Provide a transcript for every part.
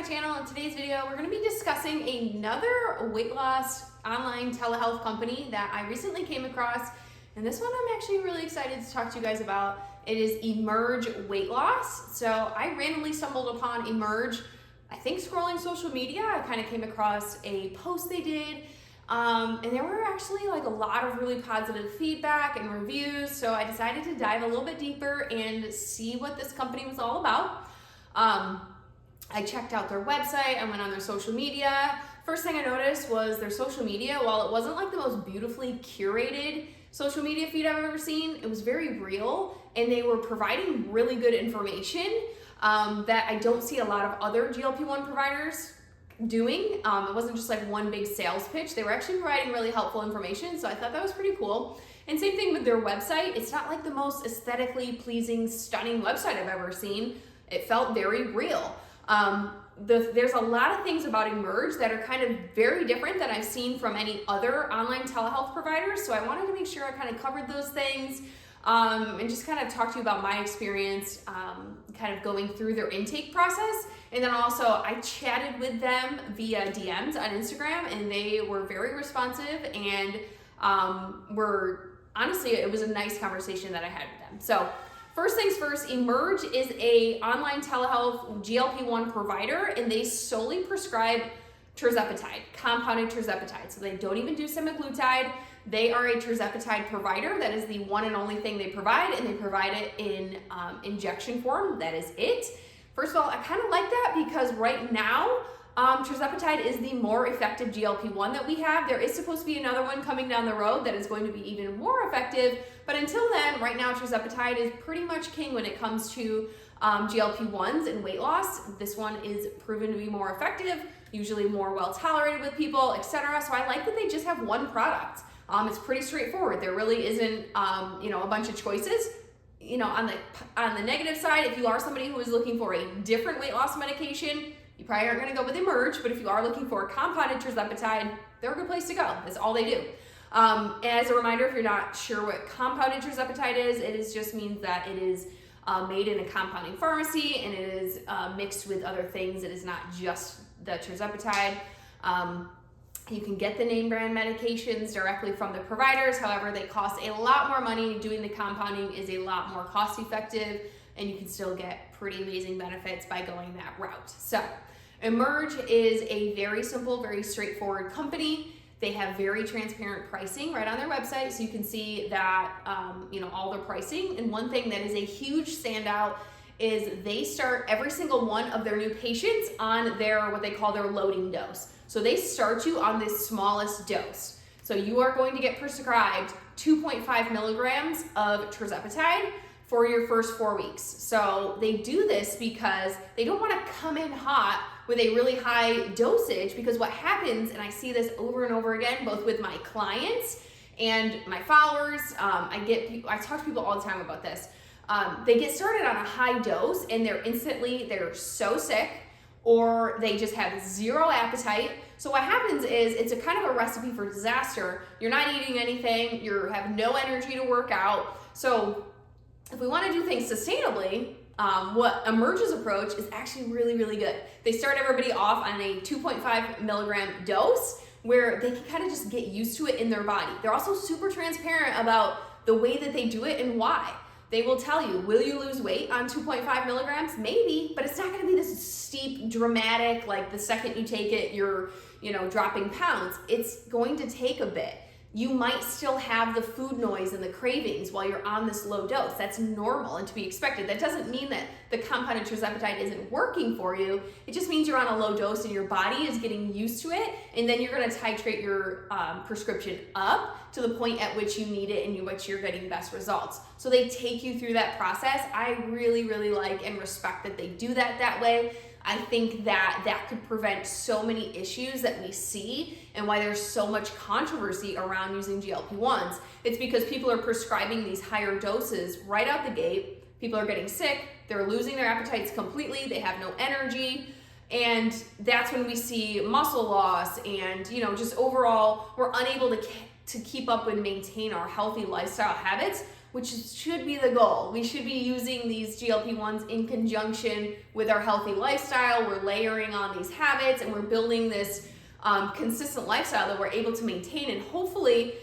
channel. In today's video, we're going to be discussing another weight loss online telehealth company that I recently came across. And this one I'm actually really excited to talk to you guys about. It is Emerge Weight Loss. So I randomly stumbled upon Emerge, I think scrolling social media. I kind of came across a post they did. And there were actually like a lot of really positive feedback and reviews. So I decided to dive a little bit deeper and see what this company was all about. I checked out their website, I went on their social media. First thing I noticed was their social media. While it wasn't like the most beautifully curated social media feed I've ever seen, it was very real and they were providing really good information that I don't see a lot of other GLP-1 providers doing. It wasn't just like one big sales pitch. They were actually providing really helpful information, so I thought that was pretty cool. And same thing with their website. It's not like the most aesthetically pleasing, stunning website I've ever seen. It felt very real. There's a lot of things about Emerge that are kind of very different than I've seen from any other online telehealth providers. So I wanted to make sure I kind of covered those things and just kind of talk to you about my experience kind of going through their intake process. And then also I chatted with them via DMs on Instagram and they were very responsive and honestly, it was a nice conversation that I had with them. So first things first, Emerge is a online telehealth GLP-1 provider and they solely prescribe Tirzepatide, compounded Tirzepatide. So they don't even do semaglutide. They are a Tirzepatide provider. That is the one and only thing they provide, and they provide it in injection form. That is it. First of all, I kind of like that because right now, Tirzepatide is the more effective GLP-1 that we have. There is supposed to be another one coming down the road that is going to be even more effective. But until then, right now, Tirzepatide is pretty much king when it comes to GLP-1s and weight loss. This one is proven to be more effective, usually more well tolerated with people, etc. So I like that they just have one product. It's pretty straightforward. There really isn't, a bunch of choices. On the negative side, if you are somebody who is looking for a different weight loss medication, you probably aren't going to go with Emerge, but if you are looking for compounded Tirzepatide, they're a good place to go. That's all they do. As a reminder, if you're not sure what compounded Tirzepatide is, just means that it is made in a compounding pharmacy and it is mixed with other things. It is not just the Tirzepatide. You can get the name brand medications directly from the providers. However, they cost a lot more money. Doing the compounding is a lot more cost effective and you can still get pretty amazing benefits by going that route. So Emerge is a very simple, very straightforward company. They have very transparent pricing right on their website, so you can see that all their pricing. And one thing that is a huge standout is they start every single one of their new patients on their what they call their loading dose. So they start you on this smallest dose. So you are going to get prescribed 2.5 milligrams of Tirzepatide for your first 4 weeks. So they do this because they don't want to come in hot with a really high dosage, because what happens, and I see this over and over again, both with my clients and my followers, I talk to people all the time about this. They get started on a high dose and they're so sick, or they just have zero appetite. So what happens is it's a kind of a recipe for disaster. You're not eating anything, you have no energy to work out. So if we want to do things sustainably, what Emerge's approach is actually really, really good. They start everybody off on a 2.5 milligram dose where they can kind of just get used to it in their body. They're also super transparent about the way that they do it and why. They will tell you, will you lose weight on 2.5 milligrams? Maybe, but it's not going to be this steep, dramatic, like the second you take it, you're, dropping pounds. It's going to take a bit. You might still have the food noise and the cravings while you're on this low dose. That's normal and to be expected. That doesn't mean that the compounded Tirzepatide isn't working for you. It just means you're on a low dose and your body is getting used to it. And then you're going to titrate your prescription up to the point at which you need it and which you're getting best results. So they take you through that process. I really, really like and respect that they do that way. I think that could prevent so many issues that we see and why there's so much controversy around using GLP-1s. It's because people are prescribing these higher doses right out the gate. People are getting sick, they're losing their appetites completely, they have no energy, and that's when we see muscle loss and just overall we're unable to keep up and maintain our healthy lifestyle habits which should be the goal. We should be using these GLP-1s in conjunction with our healthy lifestyle. We're layering on these habits and we're building this consistent lifestyle that we're able to maintain and hopefully,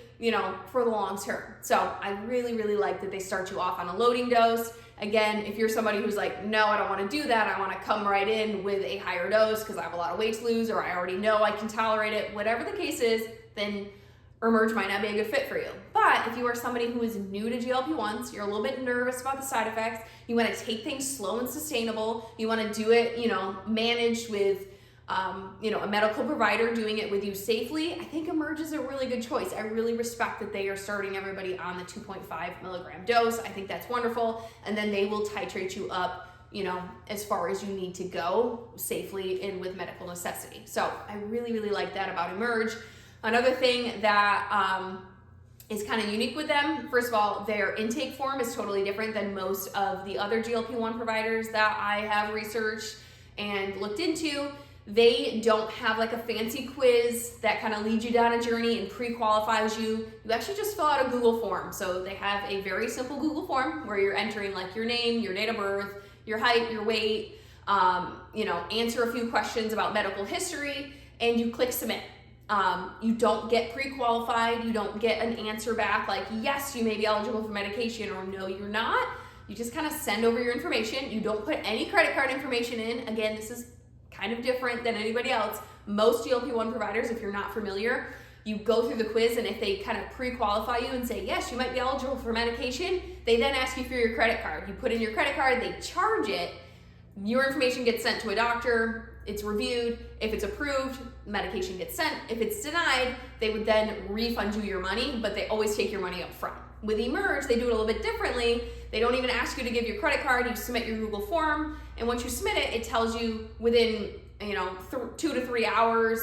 for the long term. So I really, really like that they start you off on a loading dose. Again, if you're somebody who's like, no, I don't want to do that, I want to come right in with a higher dose because I have a lot of weight to lose, or I already know I can tolerate it, whatever the case is, then Emerge might not be a good fit for you. But if you are somebody who is new to GLP-1s, you're a little bit nervous about the side effects, you want to take things slow and sustainable, you want to do it, managed with a medical provider doing it with you safely, I think Emerge is a really good choice. I really respect that they are starting everybody on the 2.5 milligram dose. I think that's wonderful. And then they will titrate you up, as far as you need to go safely and with medical necessity. So I really, really like that about Emerge. Another thing that is kind of unique with them, first of all, their intake form is totally different than most of the other GLP-1 providers that I have researched and looked into. They don't have like a fancy quiz that kind of leads you down a journey and pre-qualifies you. You actually just fill out a Google form. So they have a very simple Google form where you're entering like your name, your date of birth, your height, your weight, answer a few questions about medical history, and you click submit. You don't get pre-qualified. You don't get an answer back like, yes, you may be eligible for medication, or no, you're not. You just kind of send over your information. You don't put any credit card information in. Again, this is kind of different than anybody else. Most GLP-1 providers, if you're not familiar, you go through the quiz, and if they kind of pre-qualify you and say, yes, you might be eligible for medication, they then ask you for your credit card. You put in your credit card, they charge it, your information gets sent to a doctor, it's reviewed. If it's approved, medication gets sent. If it's denied, they would then refund you your money, but they always take your money up front. With Emerge, they do it a little bit differently. They don't even ask you to give your credit card. You submit your Google form, and once you submit it, it tells you within 2 to 3 hours,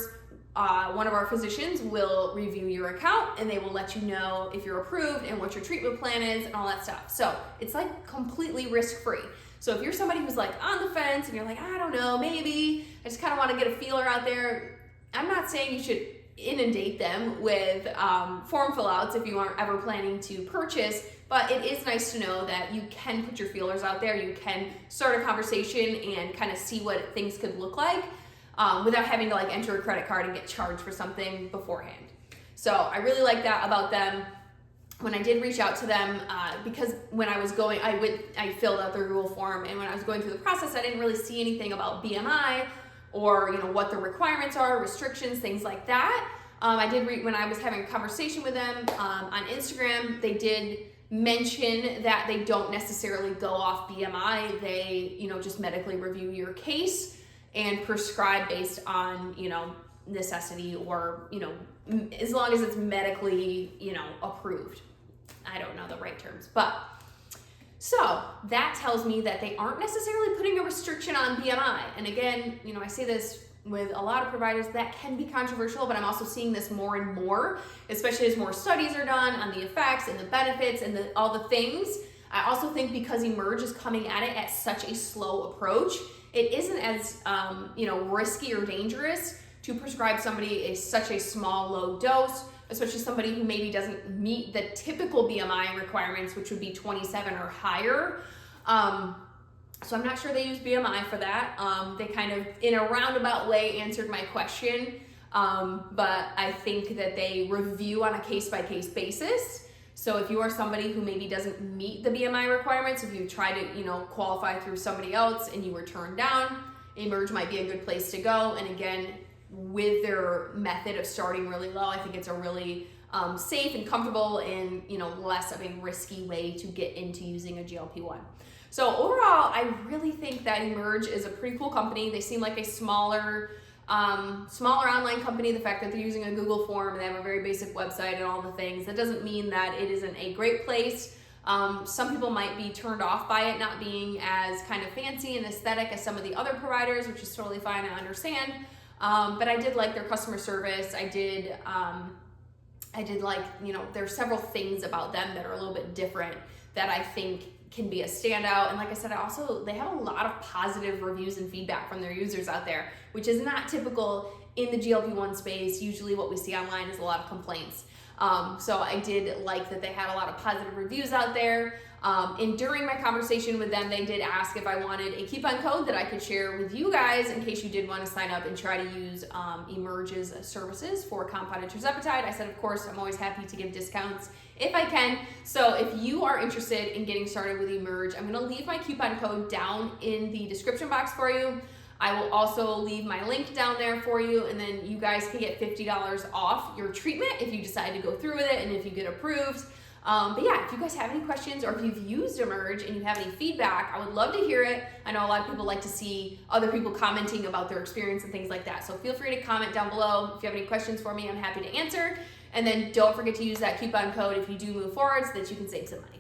one of our physicians will review your account, and they will let you know if you're approved and what your treatment plan is and all that stuff. So it's like completely risk-free. So if you're somebody who's like on the fence and you're like, I don't know, maybe I just kind of want to get a feeler out there, I'm not saying you should inundate them with form fill outs if you aren't ever planning to purchase, but it is nice to know that you can put your feelers out there. You can start a conversation and kind of see what things could look like without having to like enter a credit card and get charged for something beforehand. So I really like that about them. When I did reach out to them, because when I was going, I filled out their Google form, and when I was going through the process, I didn't really see anything about BMI or what the requirements are, restrictions, things like that. I did read when I was having a conversation with them on Instagram. They did mention that they don't necessarily go off BMI. They just medically review your case and prescribe based on necessity, or as long as it's medically approved. I don't know the right terms, but so that tells me that they aren't necessarily putting a restriction on BMI. And again, I say this with a lot of providers, that can be controversial, but I'm also seeing this more and more, especially as more studies are done on the effects and the benefits and all the things. I also think because Emerge is coming at it at such a slow approach, it isn't as risky or dangerous to prescribe somebody such a small low dose, especially somebody who maybe doesn't meet the typical BMI requirements, which would be 27 or higher. So I'm not sure they use BMI for that. They kind of, in a roundabout way, answered my question, but I think that they review on a case-by-case basis. So if you are somebody who maybe doesn't meet the BMI requirements, if you try to qualify through somebody else and you were turned down, Emerge might be a good place to go. And again, with their method of starting really low, I think it's a really safe and comfortable and less of a risky way to get into using a GLP-1. So overall, I really think that Emerge is a pretty cool company. They seem like a smaller online company. The fact that they're using a Google form and they have a very basic website and all the things, that doesn't mean that it isn't a great place. Some people might be turned off by it not being as kind of fancy and aesthetic as some of the other providers, which is totally fine, I understand. But I did like their customer service. I did like, there's several things about them that are a little bit different that I think can be a standout. And like I said, they have a lot of positive reviews and feedback from their users out there, which is not typical in the GLP-1 space. Usually what we see online is a lot of complaints. So I did like that they had a lot of positive reviews out there. And during my conversation with them, they did ask if I wanted a coupon code that I could share with you guys in case you did want to sign up and try to use Emerge's services for compounded tirzepatide. I said, of course, I'm always happy to give discounts if I can. So if you are interested in getting started with Emerge, I'm going to leave my coupon code down in the description box for you. I will also leave my link down there for you, and then you guys can get $50 off your treatment if you decide to go through with it and if you get approved. But yeah, if you guys have any questions or if you've used Emerge and you have any feedback, I would love to hear it. I know a lot of people like to see other people commenting about their experience and things like that. So feel free to comment down below. If you have any questions for me, I'm happy to answer. And then don't forget to use that coupon code if you do move forward so that you can save some money.